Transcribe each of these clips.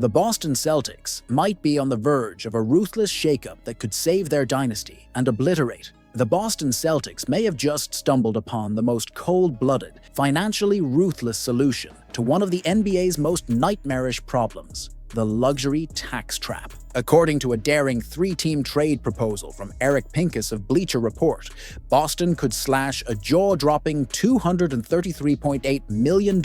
The Boston Celtics might be on the verge of a ruthless shakeup that could save their dynasty and obliterate. The Boston Celtics may have just stumbled upon the most cold-blooded, financially ruthless solution to one of the NBA's most nightmarish problems: the luxury tax trap. According to a daring three-team trade proposal from Eric Pincus of Bleacher Report, Boston could slash a jaw-dropping $233.8 million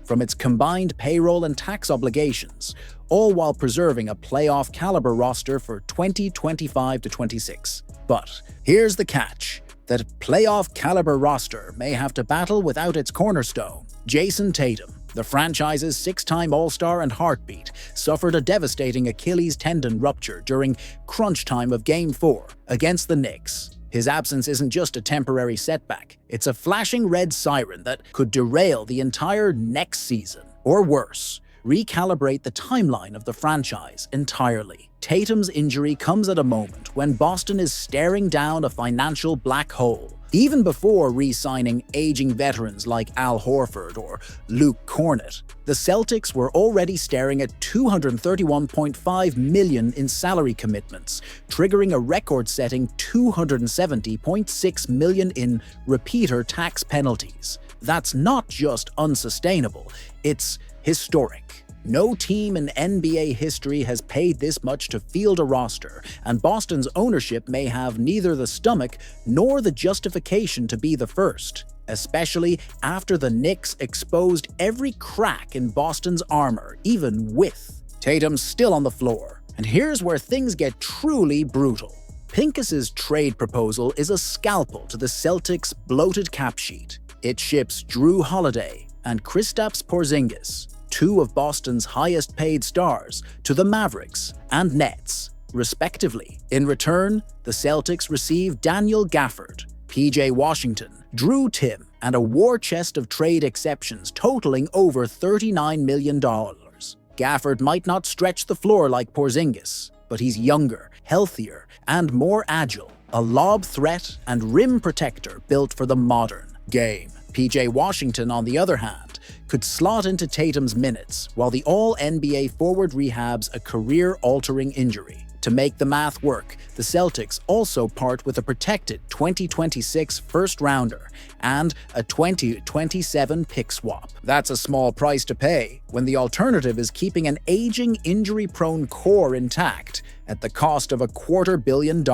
from its combined payroll and tax obligations, all while preserving a playoff-caliber roster for 2025-26. But here's the catch: that playoff-caliber roster may have to battle without its cornerstone. Jayson Tatum, the franchise's six-time All-Star and heartbeat, suffered a devastating Achilles tendon rupture during crunch time of Game 4 against the Knicks. His absence isn't just a temporary setback, it's a flashing red siren that could derail the entire next season, or worse, recalibrate the timeline of the franchise entirely. Tatum's injury comes at a moment when Boston is staring down a financial black hole. Even before re-signing aging veterans like Al Horford or Luke Cornett, the Celtics were already staring at $231.5 million in salary commitments, triggering a record-setting $270.6 million in repeater tax penalties. That's not just unsustainable, it's historic. No team in NBA history has paid this much to field a roster, and Boston's ownership may have neither the stomach nor the justification to be the first, especially after the Knicks exposed every crack in Boston's armor, even with Tatum still on the floor. And here's where things get truly brutal. Pincus's trade proposal is a scalpel to the Celtics' bloated cap sheet. It ships Jrue Holiday and Kristaps Porziņģis, two of Boston's highest-paid stars, to the Mavericks and Nets, respectively. In return, the Celtics receive Daniel Gafford, PJ Washington, Drew Timm, and a war chest of trade exceptions totaling over $39 million. Gafford might not stretch the floor like Porziņģis, but he's younger, healthier, and more agile, a lob threat and rim protector built for the modern game. PJ Washington, on the other hand, could slot into Tatum's minutes while the All-NBA forward rehabs a career-altering injury. To make the math work, the Celtics also part with a protected 2026 first-rounder and a 2027 pick swap. That's a small price to pay when the alternative is keeping an aging, injury-prone core intact at the cost of $250 million.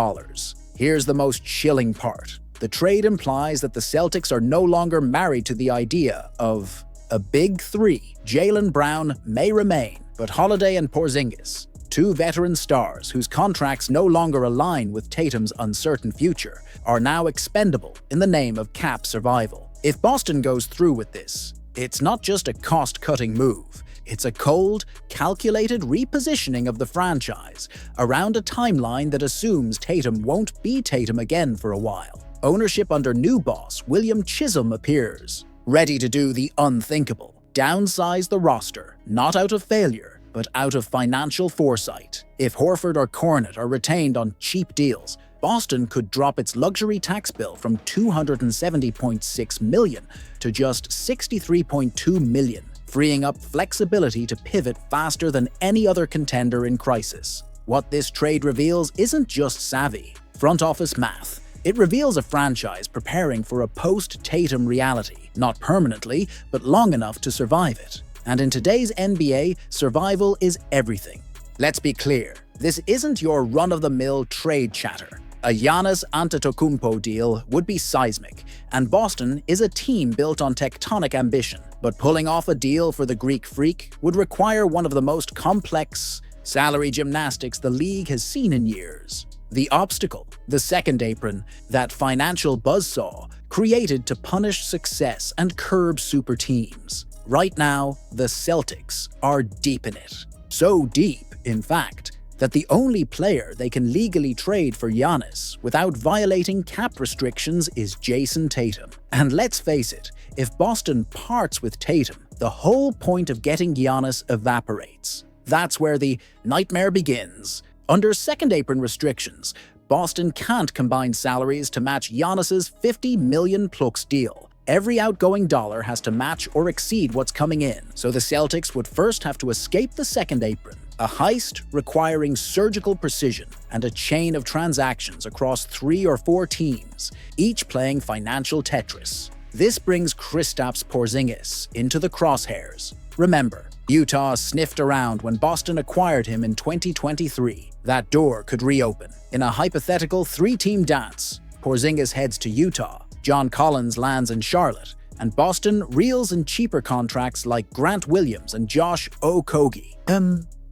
Here's the most chilling part. The trade implies that the Celtics are no longer married to the idea of a big three. Jaylen Brown may remain, but Holiday and Porziņģis, two veteran stars whose contracts no longer align with Tatum's uncertain future, are now expendable in the name of cap survival. If Boston goes through with this, it's not just a cost-cutting move. It's a cold, calculated repositioning of the franchise around a timeline that assumes Tatum won't be Tatum again for a while. Ownership under new boss William Chisholm appears, ready to do the unthinkable: downsize the roster, not out of failure, but out of financial foresight. If Horford or Cornett are retained on cheap deals, Boston could drop its luxury tax bill from $270.6 million to just $63.2 million, freeing up flexibility to pivot faster than any other contender in crisis. What this trade reveals isn't just savvy front office math. It reveals a franchise preparing for a post-Tatum reality, not permanently, but long enough to survive it. And in today's NBA, survival is everything. Let's be clear, this isn't your run-of-the-mill trade chatter. A Giannis Antetokounmpo deal would be seismic, and Boston is a team built on tectonic ambition. But pulling off a deal for the Greek Freak would require one of the most complex salary gymnastics the league has seen in years. The obstacle, the second apron, that financial buzzsaw created to punish success and curb super teams. Right now, the Celtics are deep in it. So deep, in fact, that the only player they can legally trade for Giannis without violating cap restrictions is Jayson Tatum. And let's face it, if Boston parts with Tatum, the whole point of getting Giannis evaporates. That's where the nightmare begins. Under second apron restrictions, Boston can't combine salaries to match Giannis's $50 million+ deal. Every outgoing dollar has to match or exceed what's coming in, so the Celtics would first have to escape the second apron. A heist requiring surgical precision and a chain of transactions across 3 or 4 teams, each playing financial Tetris. This brings Kristaps Porziņģis into the crosshairs. Remember, Utah sniffed around when Boston acquired him in 2023. That door could reopen. In a hypothetical 3-team dance, Porziņģis heads to Utah, John Collins lands in Charlotte, and Boston reels in cheaper contracts like Grant Williams and Josh Okogie,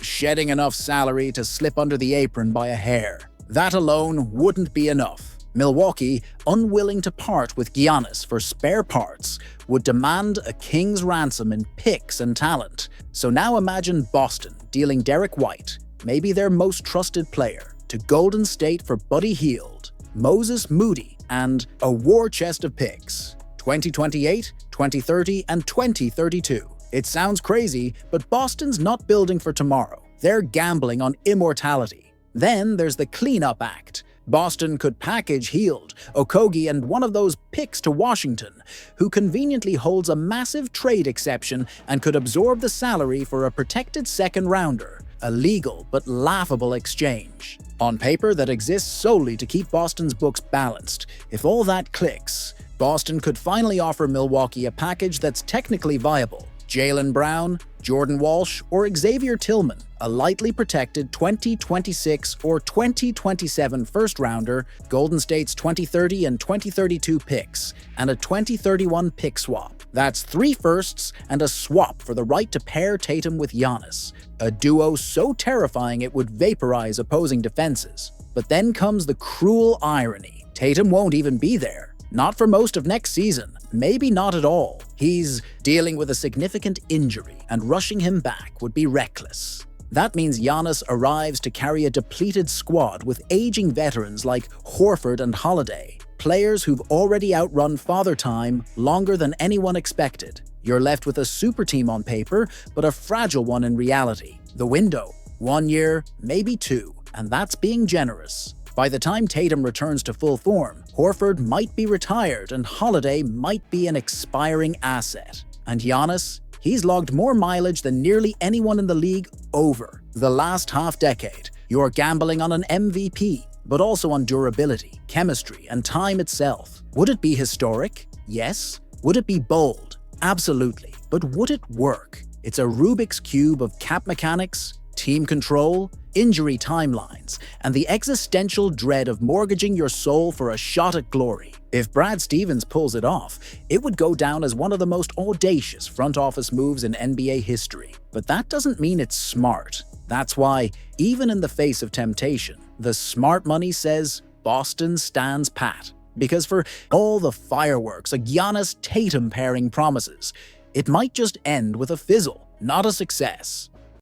shedding enough salary to slip under the apron by a hair. That alone wouldn't be enough. Milwaukee, unwilling to part with Giannis for spare parts, would demand a king's ransom in picks and talent. So now imagine Boston dealing Derek White, maybe their most trusted player, to Golden State for Buddy Hield, Moses Moody, and a war chest of picks. 2028, 2030, and 2032. It sounds crazy, but Boston's not building for tomorrow. They're gambling on immortality. Then there's the cleanup act. Boston could package Hield, Okogie, and one of those picks to Washington, who conveniently holds a massive trade exception and could absorb the salary for a protected second-rounder. A legal but laughable exchange. On paper, that exists solely to keep Boston's books balanced. If all that clicks, Boston could finally offer Milwaukee a package that's technically viable. Jaylen Brown, Jordan Walsh, or Xavier Tillman, a lightly protected 2026 or 2027 first-rounder, Golden State's 2030 and 2032 picks, and a 2031 pick swap. That's 3 firsts and a swap for the right to pair Tatum with Giannis, a duo so terrifying it would vaporize opposing defenses. But then comes the cruel irony. Tatum won't even be there. Not for most of next season, maybe not at all. He's dealing with a significant injury, and rushing him back would be reckless. That means Giannis arrives to carry a depleted squad with aging veterans like Horford and Holiday, players who've already outrun Father Time longer than anyone expected. You're left with a super team on paper, but a fragile one in reality. The window, 1 year, maybe 2, and that's being generous. By the time Tatum returns to full form, Horford might be retired and Holiday might be an expiring asset. And Giannis, he's logged more mileage than nearly anyone in the league over the last half-decade. You're gambling on an MVP, but also on durability, chemistry, and time itself. Would it be historic? Yes. Would it be bold? Absolutely. But would it work? It's a Rubik's Cube of cap mechanics, team control, injury timelines, and the existential dread of mortgaging your soul for a shot at glory. If Brad Stevens pulls it off, it would go down as one of the most audacious front office moves in NBA history. But that doesn't mean it's smart. That's why, even in the face of temptation, the smart money says Boston stands pat. Because for all the fireworks a Giannis-Tatum pairing promises, it might just end with a fizzle, not a success.